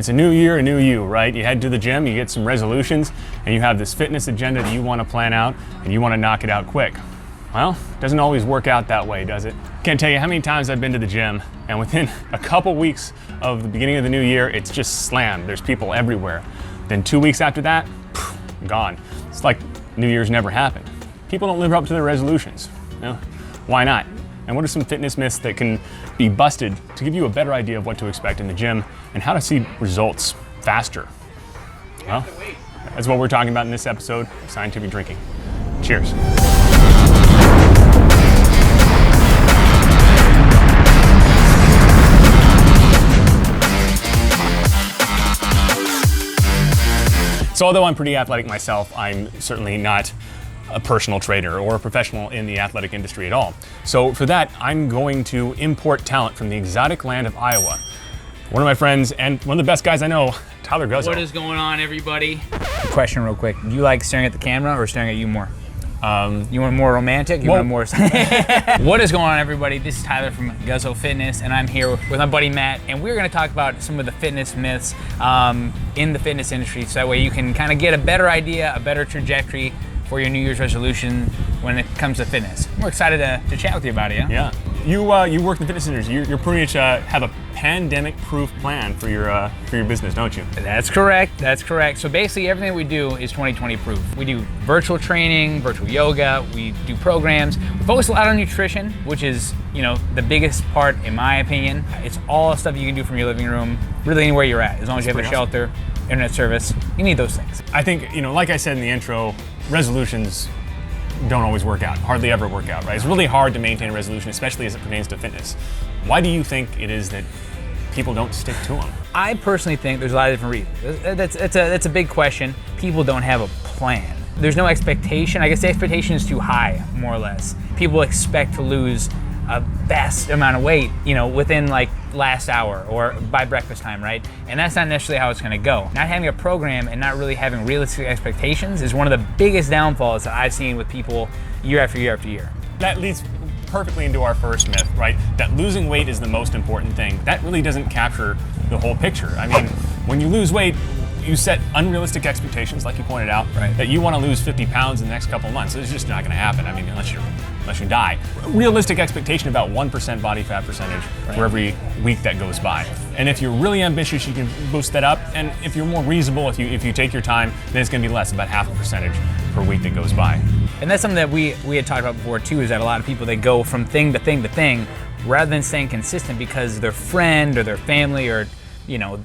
It's a new year, a new you, right? You head to the gym, you get some resolutions, and you have this fitness agenda that you want to plan out, and you want to knock it out quick. Well, it doesn't always work out that way, does it? Can't tell you how many times I've been to the gym, and within a couple weeks of the beginning of the new year, it's just slammed. There's people everywhere. Then 2 weeks after that, gone. It's like New Year's never happened. People don't live up to their resolutions. You know? Why not? And what are some fitness myths that can be busted to give you a better idea of what to expect in the gym and how to see results faster? Well, that's what we're talking about in this episode of Scientific Drinking. Cheers. So although I'm pretty athletic myself, I'm certainly not a personal trainer or a professional in the athletic industry at all. So for that, I'm going to import talent from the exotic land of Iowa. One of my friends and one of the best guys I know, Tyler Guzzo. What is going on, everybody? Question real quick. Do you like staring at the camera or staring at you more? You want more romantic? You want more? What is going on, everybody? This is Tyler from Guzzo Fitness, and I'm here with my buddy Matt, and we're going to talk about some of the fitness myths in the fitness industry, so that way you can kind of get a better idea, a better trajectory for your New Year's resolution when it comes to fitness. We're excited to chat with you about it. Yeah. You work in the fitness industry. You're pretty much have a pandemic-proof plan for your business, don't you? That's correct. That's correct. So basically, everything we do is 2020-proof. We do virtual training, virtual yoga. We do programs. We focus a lot on nutrition, which is, the biggest part, in my opinion. It's all stuff you can do from your living room, really anywhere you're at, as long as you have a shelter, internet service. You need those things. I think, like I said in the intro, resolutions don't always work out, hardly ever work out, right? It's really hard to maintain a resolution, especially as it pertains to fitness. Why do you think it is that people don't stick to them? I personally think there's a lot of different reasons. That's a big question. People don't have a plan. There's no expectation. I guess the expectation is too high, more or less. People expect to lose a vast amount of weight, within like last hour or by breakfast time, right? And that's not necessarily how it's gonna go. Not having a program and not really having realistic expectations is one of the biggest downfalls that I've seen with people year after year after year. That leads perfectly into our first myth, right? That losing weight is the most important thing. That really doesn't capture the whole picture. I mean, when you lose weight, you set unrealistic expectations, like you pointed out, right, that you want to lose 50 pounds in the next couple of months. It's just not going to happen. I mean, unless you die. Realistic expectation about 1% body fat percentage for every week that goes by. And if you're really ambitious, you can boost that up. And if you're more reasonable, if you take your time, then it's going to be less, about half a percentage per week that goes by. And that's something that we had talked about before too, is that a lot of people, they go from thing to thing to thing rather than staying consistent because their friend or their family or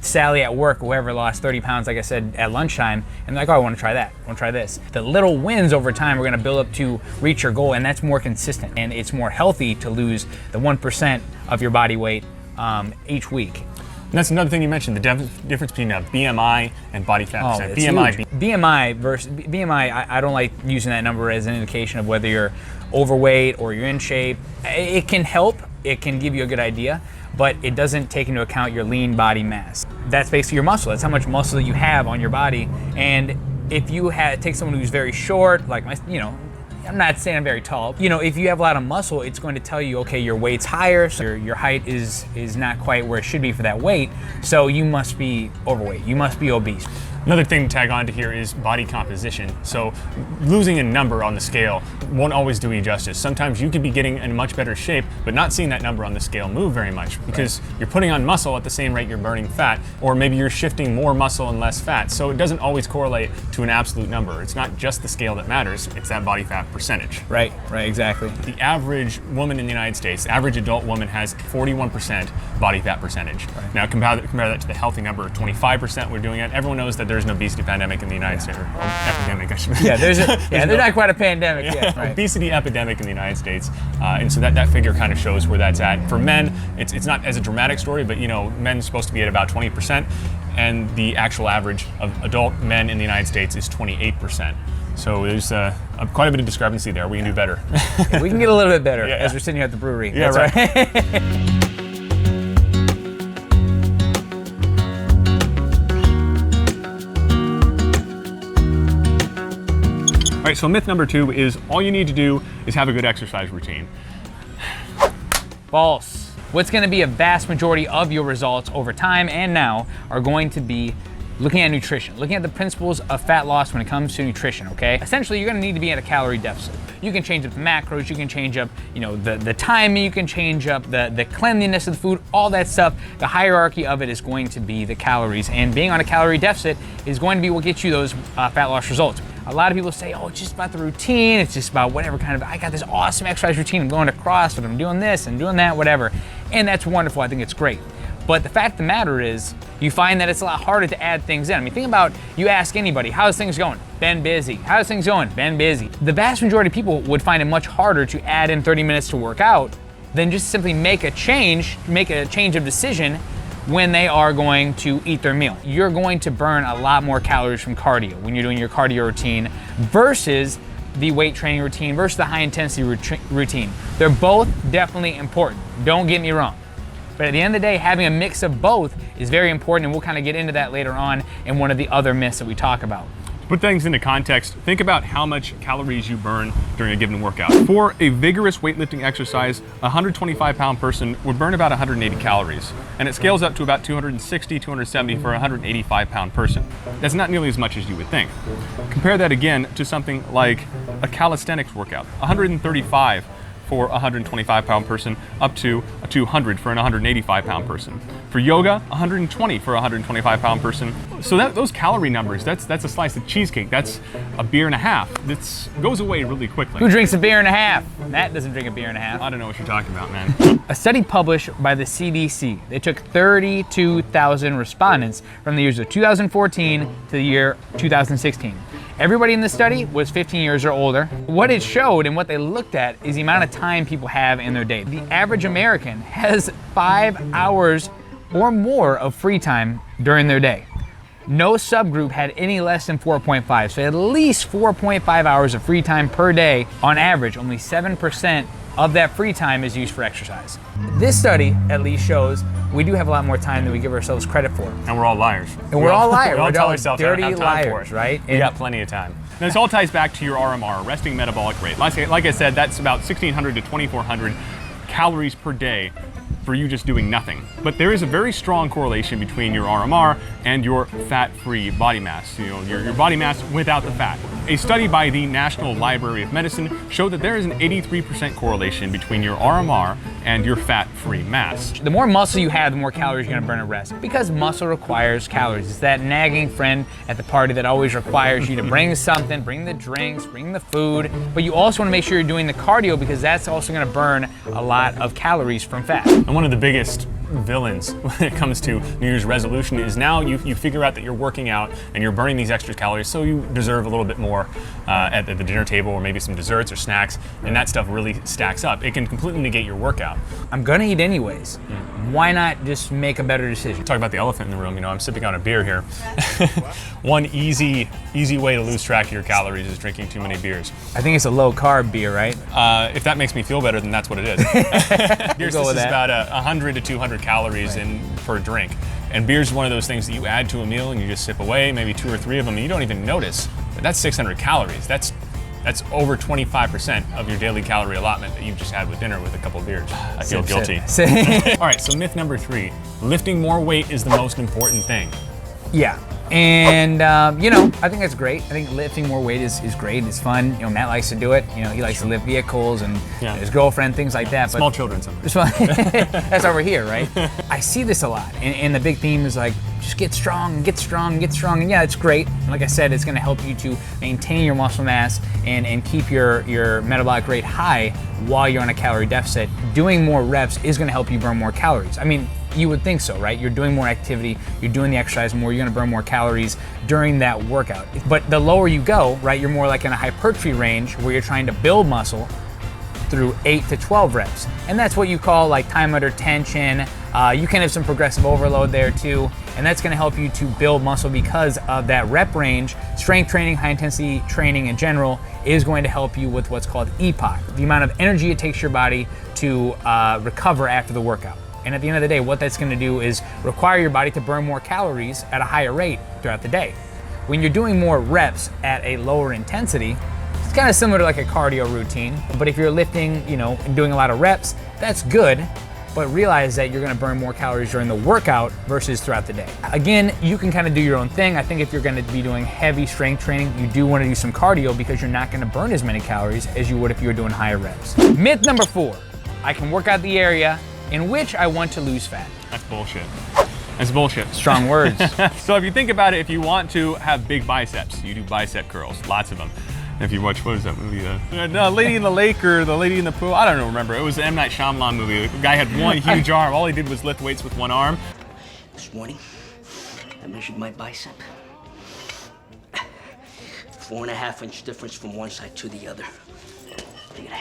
Sally at work, whoever lost 30 pounds, like I said, at lunchtime, and they're like, oh, I want to try that, I want to try this. The little wins over time are going to build up to reach your goal, and that's more consistent. And it's more healthy to lose the 1% of your body weight each week. And that's another thing you mentioned, the difference between BMI and body fat percent. BMI, I don't like using that number as an indication of whether you're overweight or you're in shape. It can help, it can give you a good idea, but it doesn't take into account your lean body mass. That's basically your muscle. That's how much muscle you have on your body. And if you take someone who's very short, like I'm not saying I'm very tall. If you have a lot of muscle, it's going to tell you, okay, your weight's higher, so your height is not quite where it should be for that weight, so you must be overweight, you must be obese. Another thing to tag on to here is body composition. So losing a number on the scale won't always do you justice. Sometimes you could be getting in much better shape, but not seeing that number on the scale move very much because you're putting on muscle at the same rate you're burning fat, or maybe you're shifting more muscle and less fat. So it doesn't always correlate to an absolute number. It's not just the scale that matters, it's that body fat percentage. Right, exactly. The average woman in the United States, the average adult woman has 41% body fat percentage. Right. Now compare that to the healthy number of 25% we're doing it. Everyone knows that there's an obesity pandemic in the United States, or epidemic, I should say. Yeah, there's not quite a pandemic yet. Right. Obesity epidemic in the United States, and so that figure kind of shows where that's at. For men, it's not as a dramatic story, but men are supposed to be at about 20%, and the actual average of adult men in the United States is 28%. So there's quite a bit of discrepancy there. We can do better. We can get a little bit better as we're sitting here at the brewery. Yeah, that's right. All right, so myth number 2 is all you need to do is have a good exercise routine. False. What's going to be a vast majority of your results over time and now are going to be looking at nutrition, looking at the principles of fat loss when it comes to nutrition, okay? Essentially, you're gonna need to be at a calorie deficit. You can change up the macros, you can change up, the timing, you can change up the cleanliness of the food, all that stuff. The hierarchy of it is going to be the calories, and being on a calorie deficit is going to be what gets you those fat loss results. A lot of people say, oh, it's just about the routine, it's just about whatever kind of, I got this awesome exercise routine, I'm going to CrossFit, I'm doing this and doing that, whatever. And that's wonderful, I think it's great. But the fact of the matter is, you find that it's a lot harder to add things in. I mean, think about, you ask anybody, how's things going? Been busy. How's things going? Been busy. The vast majority of people would find it much harder to add in 30 minutes to work out than just simply make a change of decision when they are going to eat their meal. You're going to burn a lot more calories from cardio when you're doing your cardio routine versus the weight training routine versus the high intensity routine. They're both definitely important. Don't get me wrong. But at the end of the day, having a mix of both is very important, and we'll kind of get into that later on in one of the other myths that we talk about. To put things into context, think about how much calories you burn during a given workout. For a vigorous weightlifting exercise, a 125-pound person would burn about 180 calories, and it scales up to about 260, 270 for a 185-pound person. That's not nearly as much as you would think. Compare that again to something like a calisthenics workout, 135 for a 125-pound person, up to a 200 for an 185-pound person. For yoga, 120 for a 125-pound person. So those calorie numbers, that's a slice of cheesecake. That's a beer and a half. That goes away really quickly. Who drinks a beer and a half? Matt doesn't drink a beer and a half. I don't know what you're talking about, man. A study published by the CDC, they took 32,000 respondents from the years of 2014 to the year 2016. Everybody in the study was 15 years or older. What it showed and what they looked at is the amount of time people have in their day. The average American has 5 hours or more of free time during their day. No subgroup had any less than 4.5, so at least 4.5 hours of free time per day. On average, only 7% of that free time is used for exercise. This study at least shows we do have a lot more time than we give ourselves credit for. And we're all liars. And we're all liars. We all We're tell all ourselves I don't dirty have time liars, for it. right? We got plenty of time. Now, this all ties back to your RMR, resting metabolic rate. Like I said, that's about 1,600 to 2,400 calories per day for you just doing nothing. But there is a very strong correlation between your RMR and your fat-free body mass, your body mass without the fat. A study by the National Library of Medicine showed that there is an 83% correlation between your RMR and your fat-free mass. The more muscle you have, the more calories you're gonna burn at rest, because muscle requires calories. It's that nagging friend at the party that always requires you to bring something, bring the drinks, bring the food, but you also wanna make sure you're doing the cardio, because that's also gonna burn a lot of calories from fat. And one of the biggest villains when it comes to New Year's resolution is now you figure out that you're working out and you're burning these extra calories, so you deserve a little bit more at the dinner table, or maybe some desserts or snacks, and that stuff really stacks up. It can completely negate your workout. I'm gonna eat anyways. Why not just make a better decision? Talk about the elephant in the room. I'm sipping on a beer here. One easy way to lose track of your calories is drinking too many beers. I think it's a low carb beer, right? If that makes me feel better, then that's what it is. Beers, this is about 100 to 200 calories per drink. And beer is one of those things that you add to a meal and you just sip away, maybe 2 or 3 of them, and you don't even notice. But that's 600 calories. That's over 25% of your daily calorie allotment that you've just had with dinner with a couple of beers. I feel guilty. All right, so myth number 3, lifting more weight is the most important thing. Yeah. And I think that's great. I think lifting more weight is great. It's fun. Matt likes to do it. He likes to lift vehicles and his girlfriend, things like that. Small children sometimes. That's over here, right? I see this a lot. And the big theme is like, just get strong, get strong, get strong. And yeah, it's great. And like I said, it's gonna help you to maintain your muscle mass and keep your metabolic rate high while you're on a calorie deficit. Doing more reps is gonna help you burn more calories. I mean, you would think so, right? You're doing more activity, you're doing the exercise more, you're gonna burn more calories during that workout. But the lower you go, right, you're more like in a hypertrophy range where you're trying to build muscle through 8 to 12 reps. And that's what you call like time under tension. You can have some progressive overload there too, and that's gonna help you to build muscle because of that rep range. Strength training, high intensity training in general is going to help you with what's called EPOC, the amount of energy it takes your body to recover after the workout. And at the end of the day, what that's gonna do is require your body to burn more calories at a higher rate throughout the day. When you're doing more reps at a lower intensity, it's kind of similar to like a cardio routine, but if you're lifting, and doing a lot of reps, that's good. but realize that you're gonna burn more calories during the workout versus throughout the day. Again, you can kind of do your own thing. I think if you're gonna be doing heavy strength training, you do wanna do some cardio because you're not gonna burn as many calories as you would if you were doing higher reps. Myth number 4, I can work out the area in which I want to lose fat. That's bullshit. That's bullshit. Strong words. So if you think about it, if you want to have big biceps, you do bicep curls, lots of them. If you watch, what was that movie? The Lady in the Lake or The Lady in the Pool? I don't remember. It was an M. Night Shyamalan movie. The guy had one huge arm. All he did was lift weights with one arm. This morning, I measured my bicep. 4.5 inch difference from one side to the other. Look at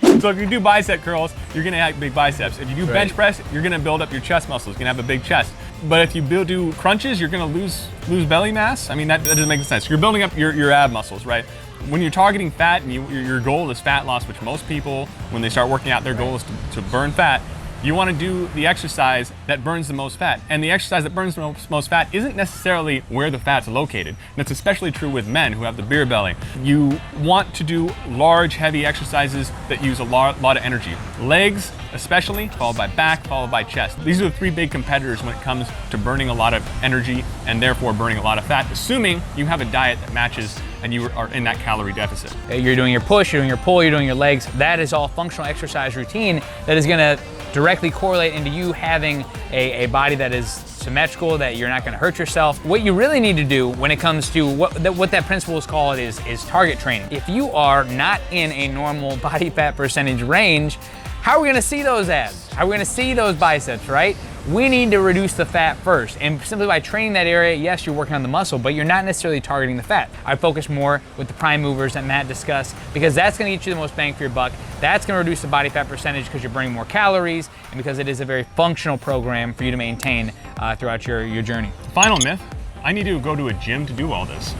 that. So if you do bicep curls, you're gonna have big biceps. If you do bench press, you're gonna build up your chest muscles. You're gonna have a big chest. But if you do crunches, you're gonna lose belly mass. I mean, that doesn't make sense. You're building up your ab muscles, right? When you're targeting fat and your goal is fat loss, which most people, when they start working out, their goal is to burn fat, you want to do the exercise that burns the most fat. And the exercise that burns the most fat isn't necessarily where the fat's located. And that's especially true with men who have the beer belly. You want to do large, heavy exercises that use a lot of energy. Legs, especially, followed by back, followed by chest. These are the 3 big competitors when it comes to burning a lot of energy and therefore burning a lot of fat, assuming you have a diet that matches and you are in that calorie deficit. You're doing your push, you're doing your pull, you're doing your legs. That is all functional exercise routine that is gonna directly correlate into you having a body that is symmetrical, that you're not gonna hurt yourself. What you really need to do when it comes to what that principle is called is target training. If you are not in a normal body fat percentage range, how are we gonna see those abs? How are we gonna see those biceps, right? We need to reduce the fat first. And simply by training that area, yes, you're working on the muscle, but you're not necessarily targeting the fat. I focus more with the prime movers that Matt discussed because that's gonna get you the most bang for your buck. That's gonna reduce the body fat percentage because you're burning more calories and because it is a very functional program for you to maintain throughout your journey. Final myth, I need to go to a gym to do all this.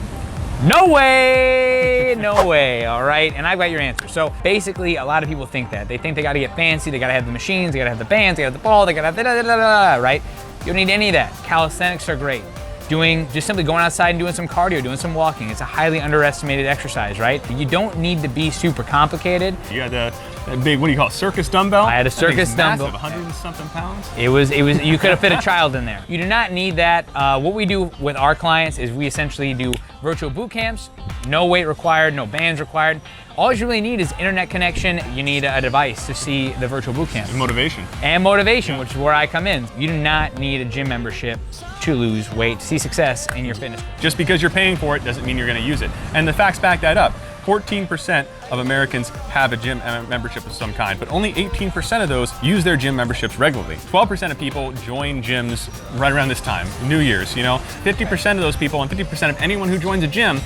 No way, no way, all right? And I've got your answer. So basically, a lot of people think that. They think they gotta get fancy, they gotta have the machines, they gotta have the bands, they gotta have the ball, they gotta have da-da-da-da-da, right? You don't need any of that. Calisthenics are great. Just simply going outside and doing some cardio, doing some walking. It's a highly underestimated exercise, right? You don't need to be super complicated. You had that big, what do you call it, circus dumbbell? I had a circus dumbbell. Massive, 100 and something pounds? It was, you could have fit a child in there. You do not need that. What we do with our clients is we essentially do virtual boot camps, no weight required, no bands required. All you really need is internet connection. You need a device to see the virtual boot camp. And motivation. And motivation, which is where I come in. You do not need a gym membership to lose weight, to see success in your fitness. Just because you're paying for it doesn't mean you're gonna use it. And the facts back that up. 14% of Americans have a gym membership of some kind, but only 18% of those use their gym memberships regularly. 12% of people join gyms right around this time, New Year's, you know? 50% of those people and 50% of anyone who joins a gym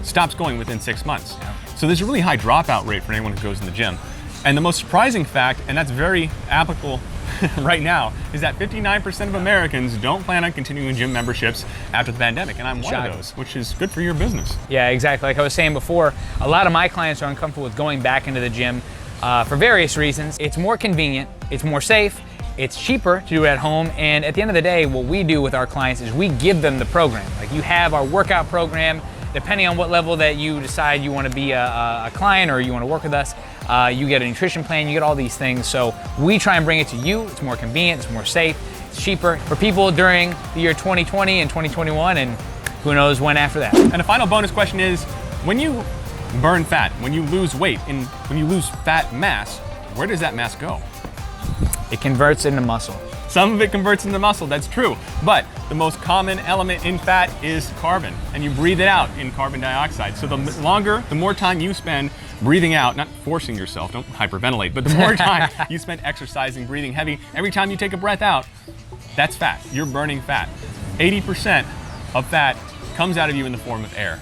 stops going within 6 months. So there's a really high dropout rate for anyone who goes in the gym. And the most surprising fact, and that's very applicable right now, is that 59% of Americans don't plan on continuing gym memberships after the pandemic, and I'm one of those, which is good for your business. Yeah, exactly. Like I was saying before, a lot of my clients are uncomfortable with going back into the gym for various reasons. It's more convenient, it's more safe, it's cheaper to do it at home, and at the end of the day, what we do with our clients is we give them the program. Like you have our workout program. Depending on what level that you decide you want to be a client or you want to work with us, you get a nutrition plan, you get all these things. So we try and bring it to you. It's more convenient, it's more safe, it's cheaper for people during the year 2020 and 2021, and who knows when after that. And a final bonus question is, when you burn fat, when you lose weight, and when you lose fat mass, where does that mass go? It converts into muscle. Some of it converts into muscle, that's true. But the most common element in fat is carbon, and you breathe it out in carbon dioxide. So the more time you spend breathing out, not forcing yourself, don't hyperventilate, but the more time you spend exercising, breathing heavy, every time you take a breath out, that's fat. You're burning fat. 80% of fat comes out of you in the form of air.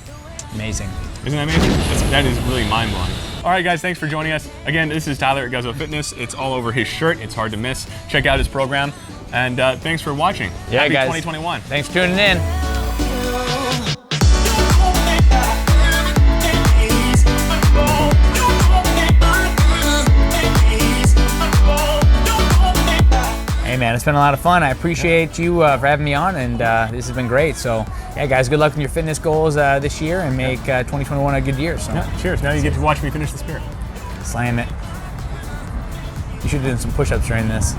Amazing. Isn't that amazing? That is really mind-blowing. All right, guys, thanks for joining us. Again, this is Tyler at Guzzo Fitness. It's all over his shirt. It's hard to miss. Check out his program. And thanks for watching. Yeah, Happy guys. 2021. Thanks for tuning in. Hey man, it's been a lot of fun. I appreciate you for having me on, and this has been great. So yeah, guys, good luck with your fitness goals this year, and make 2021 a good year. So yeah, cheers. Now you get to watch me finish the spear. Slam it. You should have done some push-ups during this.